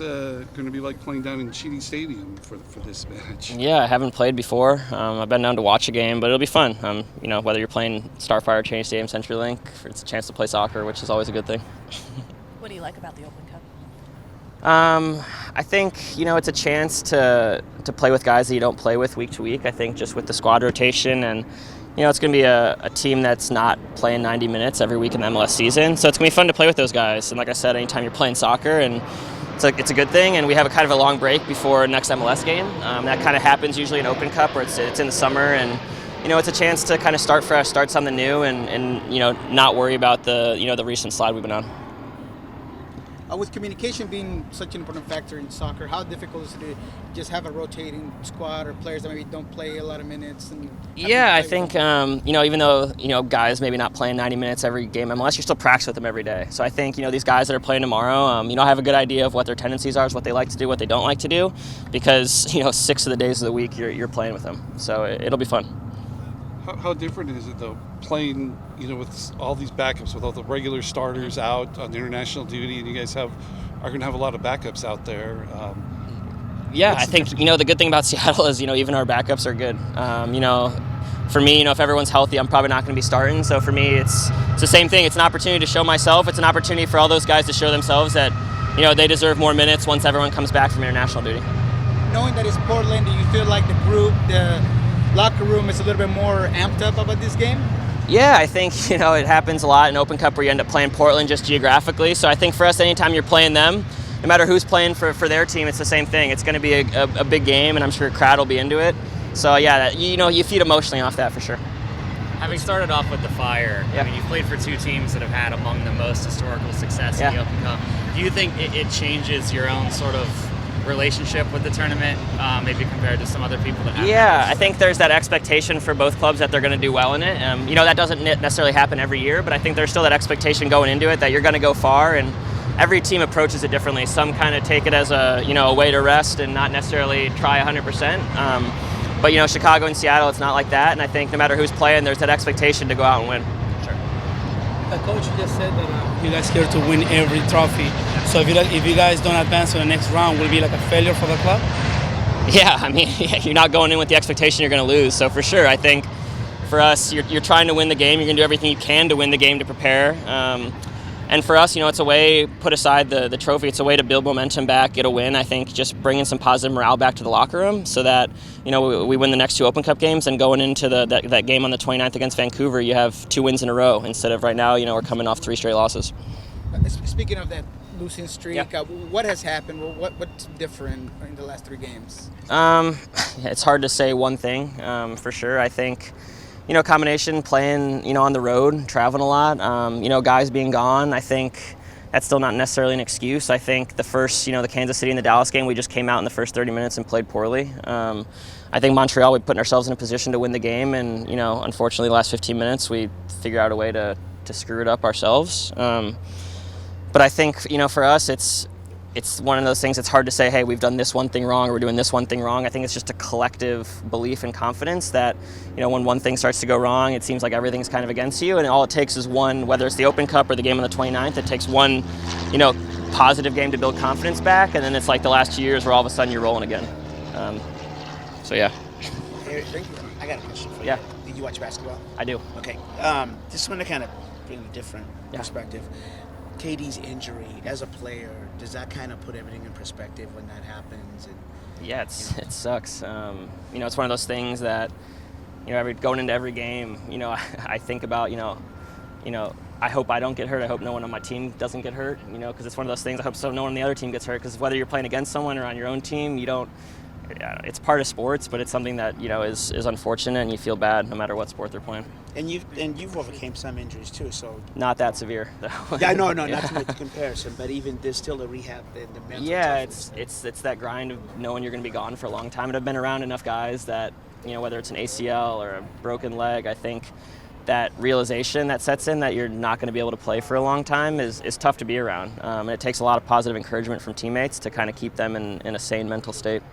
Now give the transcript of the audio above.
going to be like playing down in Cheney Stadium for this match? Yeah, I haven't played before. I've been down to watch a game, but it'll be fun. Whether you're playing Starfire, Cheney Stadium, CenturyLink, it's a chance to play soccer, which is always a good thing. What do you like about the Open Cup? I think, it's a chance to play with guys that you don't play with week to week. I think just with the squad rotation and, it's going to be a team that's not playing 90 minutes every week in the MLS season. So it's going to be fun to play with those guys. And like I said, anytime you're playing soccer, and it's a good thing. And we have a kind of a long break before next MLS game. That kind of happens usually in Open Cup where it's in the summer. And, it's a chance to kind of start fresh, start something new, and not worry about the recent slide we've been on. With communication being such an important factor in soccer, how difficult is it to just have a rotating squad or players that maybe don't play a lot of minutes? Yeah, I think, even though, guys maybe not playing 90 minutes every game MLS, you're still practicing with them every day. So I think, these guys that are playing tomorrow, I have a good idea of what their tendencies are, what they like to do, what they don't like to do, because, 6 of the days of the week you're playing with them. So it'll be fun. How different is it, though, playing, with all these backups, with all the regular starters out on international duty, and you guys are going to have a lot of backups out there? Yeah, I think, the good thing about Seattle is, even our backups are good. For me, if everyone's healthy, I'm probably not going to be starting. So for me, it's the same thing. It's an opportunity to show myself. It's an opportunity for all those guys to show themselves that, they deserve more minutes once everyone comes back from international duty. Knowing that it's Portland, do you feel like the group, the locker room is a little bit more amped up about this game? Yeah, I think, it happens a lot in Open Cup where you end up playing Portland just geographically. So I think for us, anytime you're playing them, no matter who's playing for their team, it's the same thing. It's going to be a big game, and I'm sure a crowd will be into it. So, yeah, you feed emotionally off that for sure. Having started off with the Fire, yeah. I mean, you've played for two teams that have had among the most historical success in the Open Cup. Do you think it changes your own sort of relationship with the tournament, maybe compared to some other people that have? Yeah, I think there's that expectation for both clubs that they're going to do well in it. That doesn't necessarily happen every year, but I think there's still that expectation going into it that you're going to go far, and every team approaches it differently. Some kind of take it as a way to rest and not necessarily try 100%. But Chicago and Seattle, it's not like that, and I think no matter who's playing, there's that expectation to go out and win. Sure. The coach just said that you guys here to win every trophy. So if you guys don't advance to the next round, will it be like a failure for the club? Yeah, I mean, you're not going in with the expectation you're going to lose. So for sure, I think for us, you're trying to win the game. You're going to do everything you can to win the game to prepare. And for us, it's a way, put aside the trophy, it's a way to build momentum back, get a win. I think just bringing some positive morale back to the locker room so that, we win the next two Open Cup games, and going into that game on the 29th against Vancouver, you have 2 wins in a row instead of right now, we're coming off 3 straight losses. Speaking of that losing streak, yeah. What has happened? What's different in the last 3 games? It's hard to say one thing for sure. I think, combination playing, on the road, traveling a lot, guys being gone, I think that's still not necessarily an excuse. I think the first, the Kansas City and the Dallas game, we just came out in the first 30 minutes and played poorly. I think Montreal, we put ourselves in a position to win the game, and, unfortunately the last 15 minutes, we figured out a way to screw it up ourselves. But I think, for us, it's one of those things. It's hard to say, hey, we've done this one thing wrong or we're doing this one thing wrong. I think it's just a collective belief and confidence that, when one thing starts to go wrong, it seems like everything's kind of against you. And all it takes is one, whether it's the Open Cup or the game on the 29th, it takes one, positive game to build confidence back. And then it's like the last 2 years where all of a sudden you're rolling again. So, yeah. Harry, I got a question for you. Yeah. Did you watch basketball? I do. Okay. Just want to kind of bring a different perspective. KD's injury as a player, does that kind of put everything in perspective when that happens? And, yeah, it sucks. It's one of those things that, going into every game, I think about, I hope I don't get hurt. I hope no one on my team doesn't get hurt, because it's one of those things. I hope no one on the other team gets hurt, because whether you're playing against someone or on your own team, it's part of sports, but it's something that, is unfortunate, and you feel bad no matter what sport they're playing. And you've overcame some injuries too, so not that severe though. Yeah, no, not to make the comparison, but even there's still a rehab and the mental. Yeah, it's that grind of knowing you're going to be gone for a long time. And I've been around enough guys that, whether it's an ACL or a broken leg, I think that realization that sets in that you're not going to be able to play for a long time is tough to be around. And it takes a lot of positive encouragement from teammates to kind of keep them in a sane mental state.